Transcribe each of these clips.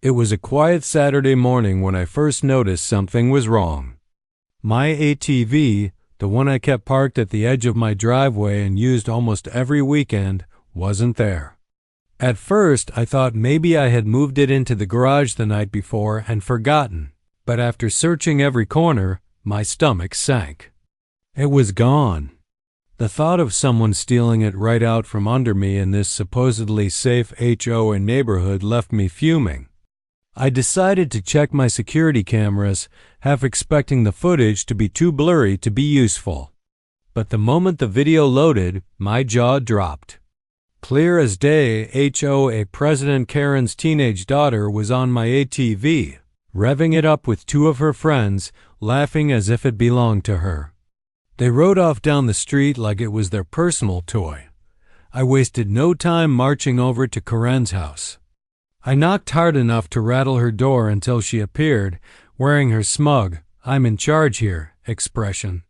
It was a quiet Saturday morning when I first noticed something was wrong. My ATV, the one I kept parked at the edge of my driveway and used almost every weekend, wasn't there. At first, I thought maybe I had moved it into the garage the night before and forgotten, but after searching every corner, my stomach sank. It was gone. The thought of someone stealing it right out from under me in this supposedly safe HOA neighborhood left me fuming. I decided to check my security cameras, half expecting the footage to be too blurry to be useful. But the moment the video loaded, my jaw dropped. Clear as day, HOA President Karen's teenage daughter was on my ATV, revving it up with two of her friends, laughing as if it belonged to her. They rode off down the street like it was their personal toy. I wasted no time marching over to Karen's house. I knocked hard enough to rattle her door until she appeared, wearing her smug, "I'm in charge here" expression.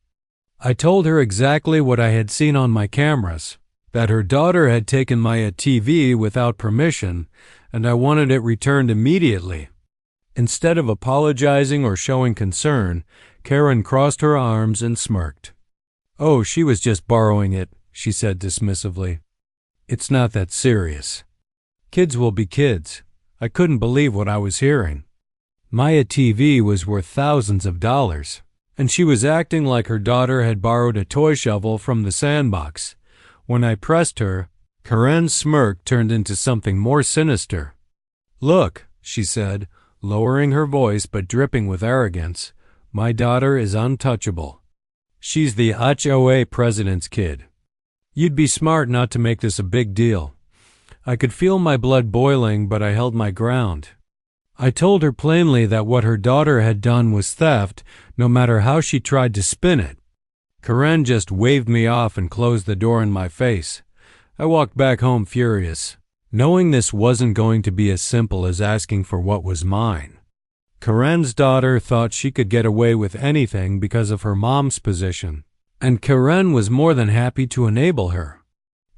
I told her exactly what I had seen on my cameras, that her daughter had taken my ATV without permission, and I wanted it returned immediately. Instead of apologizing or showing concern, Karen crossed her arms and smirked. "Oh, she was just borrowing it," she said dismissively. "It's not that serious. Kids will be kids." I couldn't believe what I was hearing. My ATV was worth thousands of dollars, and she was acting like her daughter had borrowed a toy shovel from the sandbox. When I pressed her, Karen's smirk turned into something more sinister. "Look," she said, lowering her voice but dripping with arrogance, "my daughter is untouchable. She's the HOA president's kid. You'd be smart not to make this a big deal." I could feel my blood boiling, but I held my ground. I told her plainly that what her daughter had done was theft, no matter how she tried to spin it. Karen just waved me off and closed the door in my face. I walked back home furious, knowing this wasn't going to be as simple as asking for what was mine. Karen's daughter thought she could get away with anything because of her mom's position, and Karen was more than happy to enable her.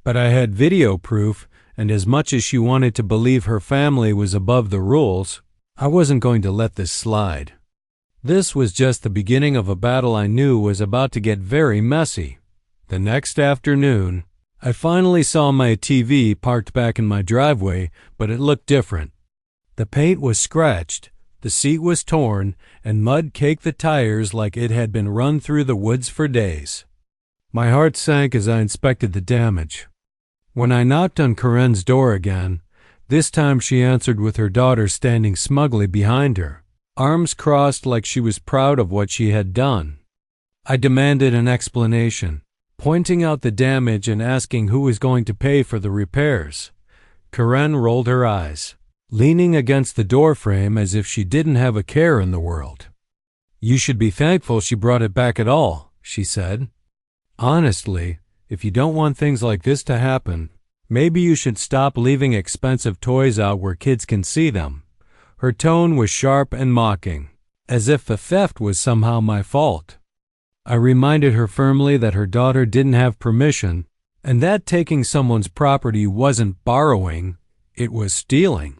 But I had video proof, and as much as she wanted to believe her family was above the rules, I wasn't going to let this slide. This was just the beginning of a battle I knew was about to get very messy. The next afternoon, I finally saw my ATV parked back in my driveway, but it looked different. The paint was scratched, the seat was torn, and mud caked the tires like it had been run through the woods for days. My heart sank as I inspected the damage. When I knocked on Karen's door again, this time she answered with her daughter standing smugly behind her, arms crossed like she was proud of what she had done. I demanded an explanation, pointing out the damage and asking who was going to pay for the repairs. Karen rolled her eyes, leaning against the doorframe as if she didn't have a care in the world. "You should be thankful she brought it back at all," she said. "Honestly, if you don't want things like this to happen, maybe you should stop leaving expensive toys out where kids can see them." Her tone was sharp and mocking, as if the theft was somehow my fault. I reminded her firmly that her daughter didn't have permission, and that taking someone's property wasn't borrowing, it was stealing.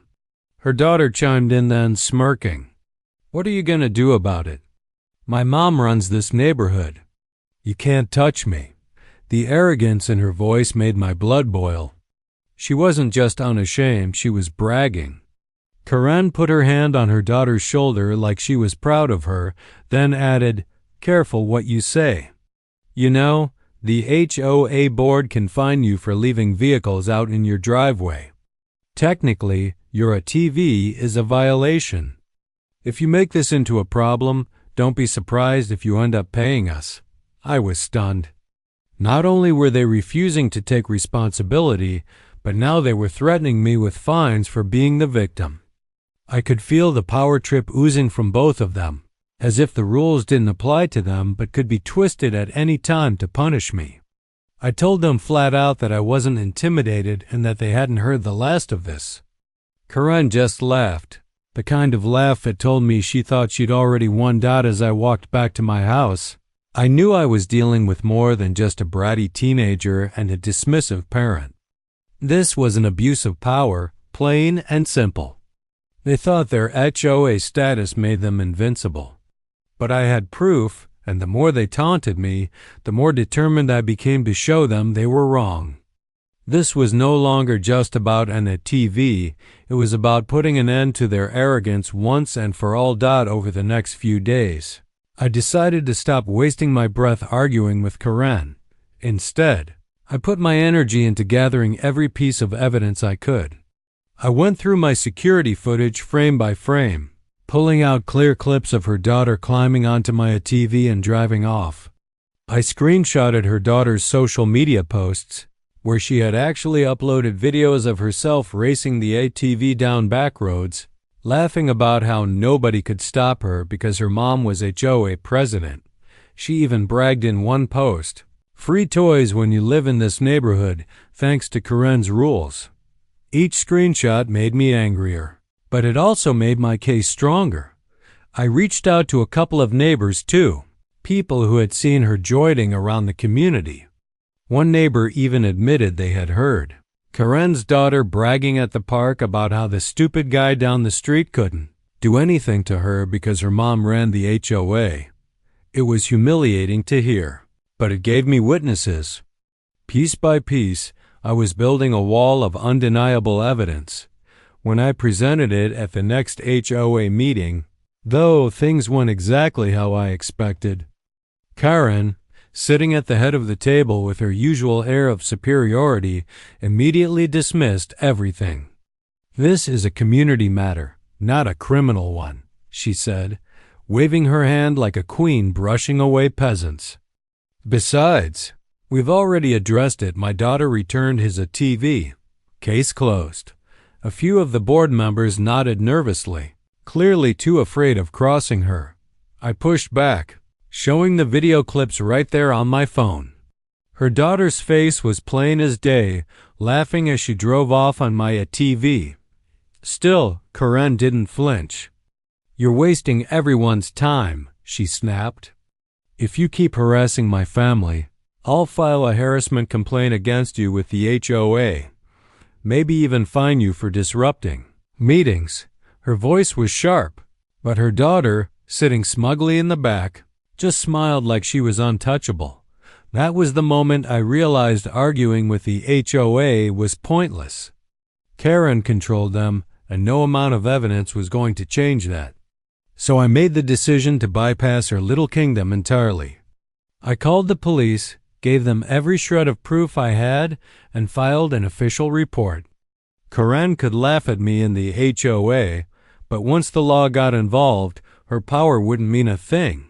Her daughter chimed in then, smirking. "What are you going to do about it? My mom runs this neighborhood. You can't touch me." The arrogance in her voice made my blood boil. She wasn't just unashamed, she was bragging. Karen put her hand on her daughter's shoulder like she was proud of her, then added, "Careful what you say. You know, the HOA board can fine you for leaving vehicles out in your driveway. Technically, your ATV is a violation. If you make this into a problem, don't be surprised if you end up paying us." I was stunned. Not only were they refusing to take responsibility, but now they were threatening me with fines for being the victim. I could feel the power trip oozing from both of them, as if the rules didn't apply to them but could be twisted at any time to punish me. I told them flat out that I wasn't intimidated and that they hadn't heard the last of this. Karen just laughed, the kind of laugh that told me she thought she'd already won out as I walked back to my house. I knew I was dealing with more than just a bratty teenager and a dismissive parent. This was an abuse of power, plain and simple. They thought their HOA status made them invincible. But I had proof, and the more they taunted me, the more determined I became to show them they were wrong. This was no longer just about an ATV, it was about putting an end to their arrogance once and for all. Over the next few days, I decided to stop wasting my breath arguing with Karen. Instead, I put my energy into gathering every piece of evidence I could. I went through my security footage frame by frame, pulling out clear clips of her daughter climbing onto my ATV and driving off. I screenshotted her daughter's social media posts, where she had actually uploaded videos of herself racing the ATV down back roads, laughing about how nobody could stop her because her mom was HOA president. She even bragged in one post, "Free toys when you live in this neighborhood, thanks to Karen's rules." Each screenshot made me angrier, but it also made my case stronger. I reached out to a couple of neighbors too, people who had seen her joying around the community. One neighbor even admitted they had heard Karen's daughter bragging at the park about how the stupid guy down the street couldn't do anything to her because her mom ran the HOA. It was humiliating to hear, but it gave me witnesses. Piece by piece, I was building a wall of undeniable evidence. When I presented it at the next HOA meeting, though things went exactly how I expected, Karen, sitting at the head of the table with her usual air of superiority, immediately dismissed everything. "This is a community matter, not a criminal one," she said, waving her hand like a queen brushing away peasants. "Besides, we've already addressed it. My daughter returned his ATV. Case closed." A few of the board members nodded nervously, clearly too afraid of crossing her. I pushed back, showing the video clips right there on my phone. Her daughter's face was plain as day, laughing as she drove off on my ATV. Still, Karen didn't flinch. "You're wasting everyone's time," she snapped. "If you keep harassing my family, I'll file a harassment complaint against you with the HOA. Maybe even fine you for disrupting meetings." Her voice was sharp, but her daughter, sitting smugly in the back, just smiled like she was untouchable. That was the moment I realized arguing with the HOA was pointless. Karen controlled them, and no amount of evidence was going to change that. So I made the decision to bypass her little kingdom entirely. I called the police, gave them every shred of proof I had, and filed an official report. Karen could laugh at me in the HOA, but once the law got involved, her power wouldn't mean a thing.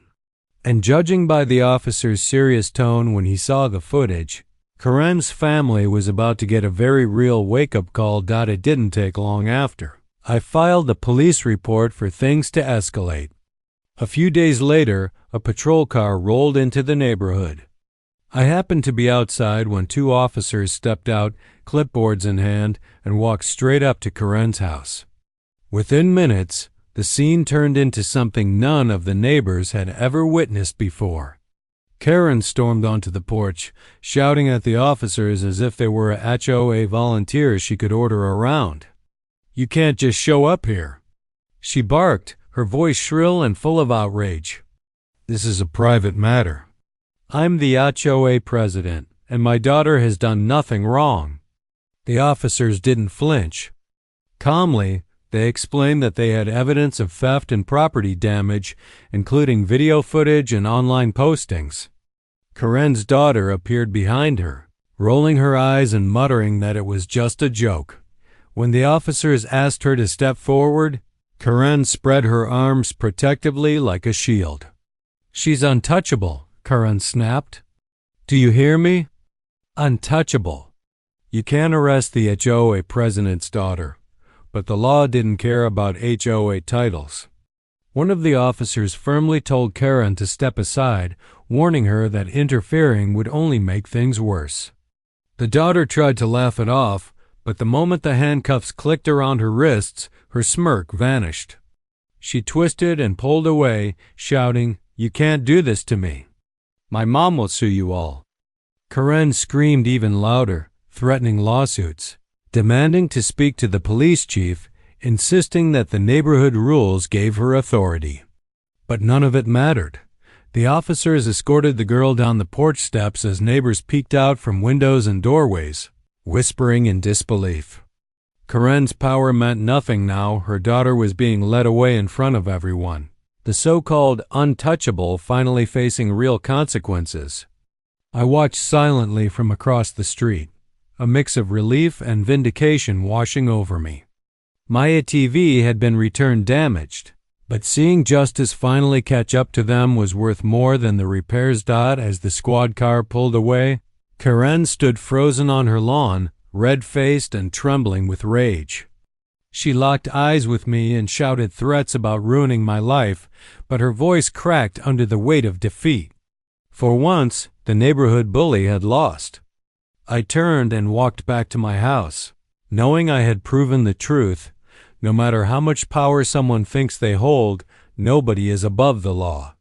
And judging by the officer's serious tone when he saw the footage, Karen's family was about to get a very real wake-up call. It didn't take long after. I filed a police report for things to escalate. A few days later, a patrol car rolled into the neighborhood. I happened to be outside when two officers stepped out, clipboards in hand, and walked straight up to Karen's house. Within minutes, the scene turned into something none of the neighbors had ever witnessed before. Karen stormed onto the porch, shouting at the officers as if they were HOA volunteers she could order around. "You can't just show up here," she barked, her voice shrill and full of outrage. "This is a private matter. I'm the HOA president, and my daughter has done nothing wrong." The officers didn't flinch. Calmly, they explained that they had evidence of theft and property damage, including video footage and online postings. Karen's daughter appeared behind her, rolling her eyes and muttering that it was just a joke. When the officers asked her to step forward, Karen spread her arms protectively like a shield. "She's untouchable," Karen snapped. "Do you hear me? Untouchable. You can't arrest the HOA president's daughter." But the law didn't care about HOA titles. One of the officers firmly told Karen to step aside, warning her that interfering would only make things worse. The daughter tried to laugh it off, but the moment the handcuffs clicked around her wrists, her smirk vanished. She twisted and pulled away, shouting, "You can't do this to me. My mom will sue you all." Karen screamed even louder, threatening lawsuits, demanding to speak to the police chief, insisting that the neighborhood rules gave her authority. But none of it mattered. The officers escorted the girl down the porch steps as neighbors peeked out from windows and doorways, whispering in disbelief. Karen's power meant nothing now. Her daughter was being led away in front of everyone. The so-called untouchable finally facing real consequences. I watched silently from across the street, a mix of relief and vindication washing over me. My ATV had been returned damaged, but seeing justice finally catch up to them was worth more than the repairs. As the squad car pulled away, Karen stood frozen on her lawn, red-faced and trembling with rage. She locked eyes with me and shouted threats about ruining my life, but her voice cracked under the weight of defeat. For once, the neighborhood bully had lost. I turned and walked back to my house, knowing I had proven the truth. No matter how much power someone thinks they hold, nobody is above the law.